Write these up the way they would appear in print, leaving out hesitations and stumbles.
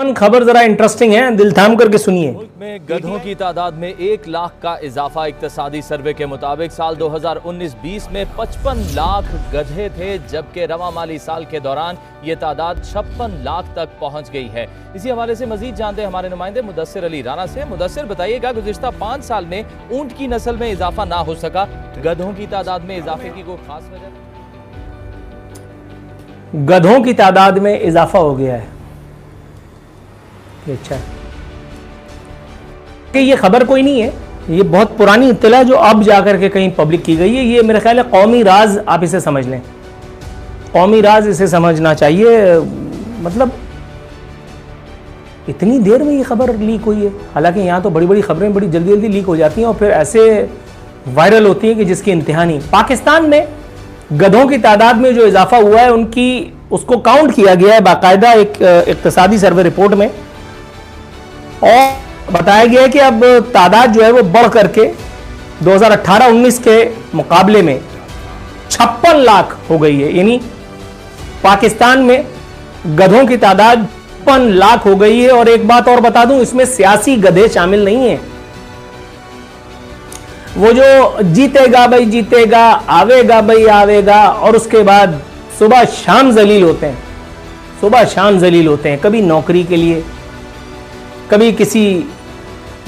खबर जरा इंटरेस्टिंग है, दिल थाम करके सुनिए। मुल्क में गधों की तादाद में 1 लाख का इजाफा। इक्तसादी सर्वे के मुताबिक साल 2019-20 में 55 लाख गधे थे, जबकि रवा माली साल के दौरान ये तादाद 56 लाख तक पहुंच गई है। इसी हवाले से मजीद जानते हैं हमारे नुमाइंदे मुदस्सिर अली राना से। मुदस्सिर, बताइएगा, गुज़िश्ता 5 साल में ऊंट की नस्ल में इजाफा ना हो सका, गधों की तादाद में इजाफे की कोई खास वजह? गधों की तादाद में इजाफा हो गया है। अच्छा है कि ये खबर कोई नहीं है, ये बहुत पुरानी इत्तला जो अब जाकर के कहीं पब्लिक की गई है। ये मेरे ख्याल है कौमी राज, आप इसे समझ लें, कौमी राज इसे समझना चाहिए। मतलब इतनी देर में ये खबर लीक हुई है, हालांकि यहाँ तो बड़ी बड़ी खबरें बड़ी जल्दी जल्दी लीक हो जाती हैं और फिर ऐसे वायरल होती हैं कि जिसकी इंतहा नहीं। पाकिस्तान में गधों की तादाद में जो इजाफा हुआ है उसको काउंट किया गया है बाकायदा एक इक्तसादी सर्वे रिपोर्ट में, और बताया गया है कि अब तादाद जो है वो बढ़ करके 2018-19 के मुकाबले में 56 लाख हो गई है। यानी पाकिस्तान में गधों की तादाद 56 लाख हो गई है। और एक बात और बता दूं, इसमें सियासी गधे शामिल नहीं है। वो जो जीतेगा भाई जीतेगा, आवेगा भाई आवेगा, और उसके बाद सुबह शाम जलील होते हैं, सुबह शाम जलील होते हैं, कभी नौकरी के लिए, कभी किसी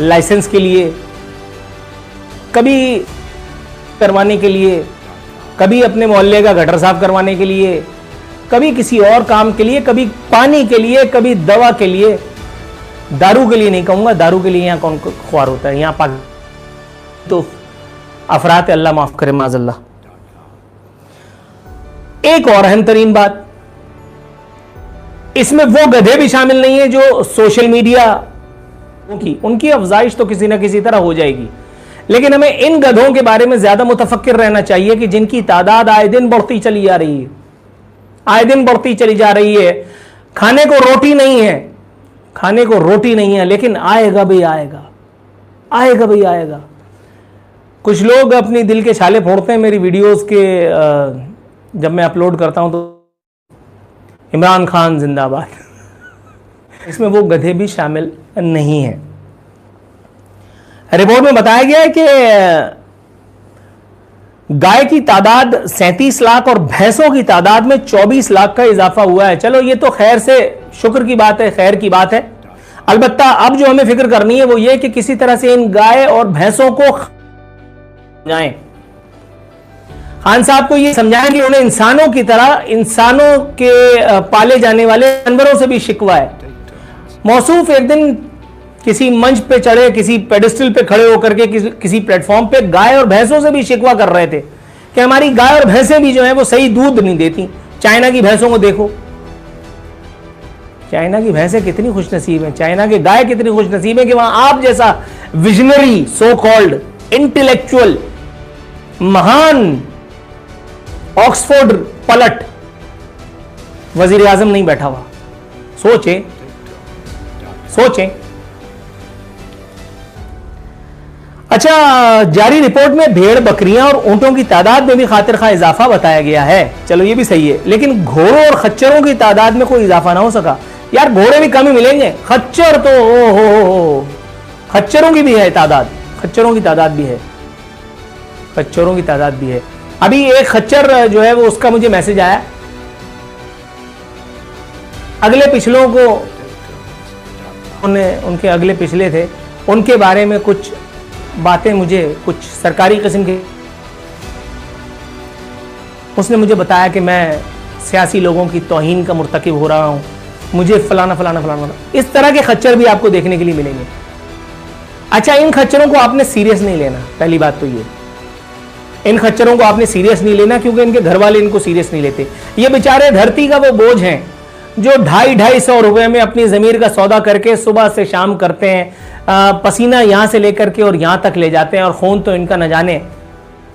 लाइसेंस के लिए, कभी करवाने के लिए, कभी अपने मोहल्ले का गटर साफ करवाने के लिए, कभी किसी और काम के लिए, कभी पानी के लिए, कभी दवा के लिए, दारू के लिए नहीं कहूंगा, दारू के लिए यहां कौन ख्वार होता है, यहां पाक तो अफरात, अल्लाह माफ करे माजल्ला। एक और अहम तरीन बात, इसमें वो गधे भी शामिल नहीं है जो सोशल मीडिया उनकी अफजाइश तो किसी ना किसी तरह हो जाएगी, लेकिन हमें इन गधों के बारे में ज्यादा मुतफक्किर रहना चाहिए कि जिनकी तादाद आए दिन बढ़ती चली जा रही है, आए दिन बढ़ती चली जा रही है। खाने को रोटी नहीं है, खाने को रोटी नहीं है, लेकिन आएगा भाई आएगा, आएगा भाई आएगा। कुछ लोग अपनी दिल के छाले फोड़ते हैं मेरी वीडियोस के जब मैं अपलोड करता हूं तो इमरान खान जिंदाबाद। इसमें वो गधे भी शामिल नहीं है। रिपोर्ट में बताया गया है कि गाय की तादाद 37 लाख और भैंसों की तादाद में 24 लाख का इजाफा हुआ है। चलो ये तो खैर से शुक्र की बात है, खैर की बात है। अलबत्ता अब जो हमें फिक्र करनी है वो ये कि किसी तरह से इन गाय और भैंसों को जाएं। खान साहब को ये समझाएं कि उन्हें इंसानों की तरह, इंसानों के पाले जाने वाले जानवरों से भी शिकवा है। मौसूफ एक दिन किसी मंच पे चढ़े, किसी पेडिस्टल पे खड़े होकर के किसी प्लेटफॉर्म पे गाय और भैंसों से भी शिकवा कर रहे थे कि हमारी गाय और भैंसें भी जो है वो सही दूध नहीं देती। चाइना की भैंसों को देखो, चाइना की भैंसें कितनी खुशनसीब हैं, चाइना की गाय कितनी खुशनसीब है कि वहां आप जैसा विजनरी, सो कॉल्ड इंटेलेक्चुअल, महान ऑक्सफोर्ड पलट वजीर आजम नहीं बैठा हुआ। सोचें सोचें। अच्छा, जारी रिपोर्ट में भेड़, बकरियां और ऊंटों की तादाद में भी खातिर खा इजाफा बताया गया है। चलो ये भी सही है, लेकिन घोड़ों और खच्चरों की तादाद में कोई इजाफा ना हो सका। यार घोड़े भी कम ही मिलेंगे, खच्चर तो हो, खच्चरों की भी है तादाद, खच्चरों की तादाद भी है, खच्चरों की तादाद भी है। अभी एक खच्चर जो है वो उसका मुझे मैसेज आया, अगले पिछलों को उनके अगले पिछले थे, उनके बारे में कुछ बातें मुझे कुछ सरकारी किस्म की, उसने मुझे बताया कि मैं सियासी लोगों की तौहीन का मुर्तकिब हो रहा हूं, मुझे फलाना फलाना फलाना। इस तरह के खच्चर भी आपको देखने के लिए मिलेंगे। अच्छा, इन खच्चरों को आपने सीरियस नहीं लेना, पहली बात तो ये, इन खच्चरों को आपने सीरियस नहीं लेना क्योंकि इनके घर वाले इनको सीरियस नहीं लेते। ये बेचारे धरती का वो बोझ हैं जो 250-250 रुपए में अपनी जमीर का सौदा करके सुबह से शाम करते हैं, पसीना यहां से लेकर के और यहां तक ले जाते हैं, और खून तो इनका न जाने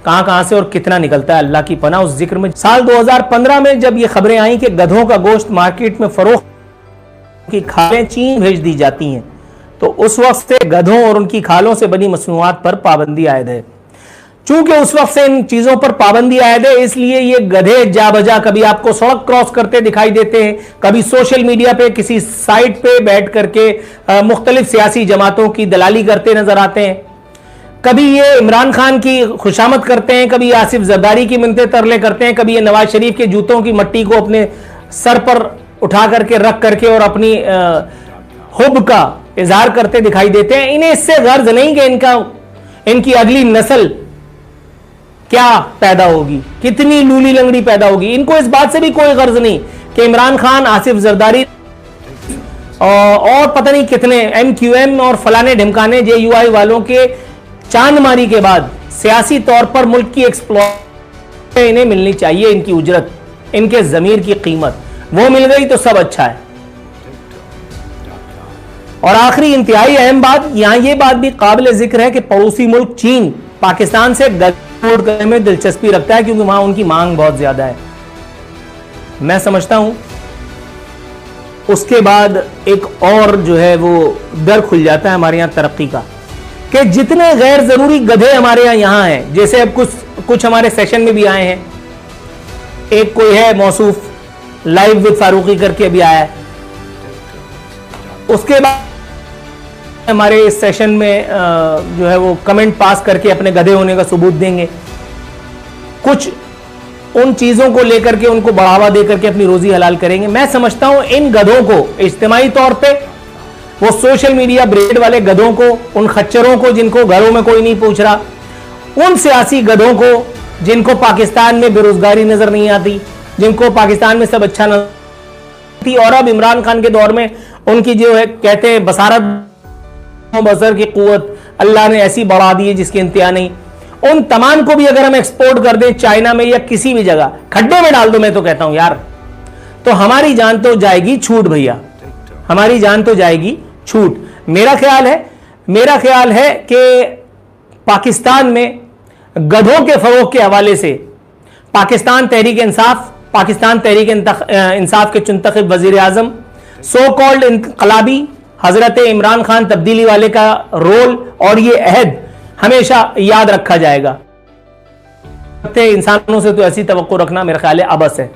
कहां से और कितना निकलता है, अल्लाह की पनाह उस जिक्र में। साल 2015 में जब ये खबरें आई कि गधों का गोश्त मार्केट में फरोख्त की खालें चीन भेज दी जाती हैं, तो उस वक्त से गधों और उनकी खालों से बनी मसनूआत पर पाबंदी आयद है। चूंकि उस वक्त से इन चीजों पर पाबंदी आयद है, इसलिए ये गधे जा बजा कभी आपको सड़क क्रॉस करते दिखाई देते हैं, कभी सोशल मीडिया पे किसी साइट पे बैठ करके मुख्तलिफ सियासी जमातों की दलाली करते नजर आते हैं, कभी ये इमरान खान की खुशामद करते हैं, कभी आसिफ जरदारी की मिन्नते तरले करते हैं, कभी ये नवाज शरीफ के जूतों की मट्टी को अपने सर पर उठा करके रख करके और अपनी हुब का इजहार करते दिखाई देते हैं। इन्हें इससे गर्ज नहीं कि इनकी अगली नस्ल क्या पैदा होगी, कितनी लूली लंगड़ी पैदा होगी। इनको इस बात से भी कोई गर्ज नहीं कि इमरान खान, आसिफ जरदारी और पता नहीं कितने MQM और फलाने ढिमकाने JUI वालों के चांदमारी के बाद सियासी तौर पर मुल्क की एक्सप्लॉइट इन्हें मिलनी चाहिए, इनकी उजरत, इनके जमीर की कीमत। वो मिल गई तो सब अच्छा है। और आखिरी इंतहाई अहम बात, यहां यह बात भी काबिल जिक्र है कि पड़ोसी मुल्क चीन पाकिस्तान से एक्सपोर्ट करने में दिलचस्पी रखता है, क्योंकि वहां उनकी मांग बहुत ज्यादा है। मैं समझता हूं उसके बाद एक और जो है वो दर खुल जाता है हमारे यहां तरक्की का, कि जितने गैर जरूरी गधे हमारे यहां हैं, जैसे अब कुछ हमारे सेशन में भी आए हैं, एक कोई है मौसूफ लाइव विद फारूकी करके अभी आया है, उसके बाद हमारे इस सेशन में जो है वो कमेंट पास करके अपने गधे होने का सबूत देंगे, कुछ उन चीजों को लेकर के उनको बढ़ावा देकर के अपनी रोजी हलाल करेंगे। मैं समझता हूं इन गधों को इज्तिमाई तौर पे, वो सोशल मीडिया ब्रेड वाले गधों को, उन खच्चरों को जिनको घरों में कोई नहीं पूछ रहा, उन सियासी गधों को जिनको पाकिस्तान में बेरोजगारी नजर नहीं आती, जिनको पाकिस्तान में सब अच्छा नजर थी, और अब इमरान खान के दौर में उनकी जो है कहते हैं बसारत बसर की कुव्वत अल्लाह ने ऐसी बढ़ा दी है जिसकी इंतहा नहीं, उन तमाम को भी अगर हम एक्सपोर्ट कर दें चाइना में या किसी भी जगह, खड्डे में डाल दो, मैं तो कहता हूं यार, तो हमारी जान तो जाएगी छूट भैया, हमारी जान तो जाएगी छूट। मेरा ख्याल है कि पाकिस्तान में गधों के फरोग के हवाले से पाकिस्तान तहरीक इंसाफ के चुनतखब वजीर आजम, सो कॉल्ड इनकलाबी हजरत इमरान खान तब्दीली वाले का रोल और ये अहद हमेशा याद रखा जाएगा। इंसानों से तो ऐसी तवक्को रखना मेरा ख्याल है अबस है।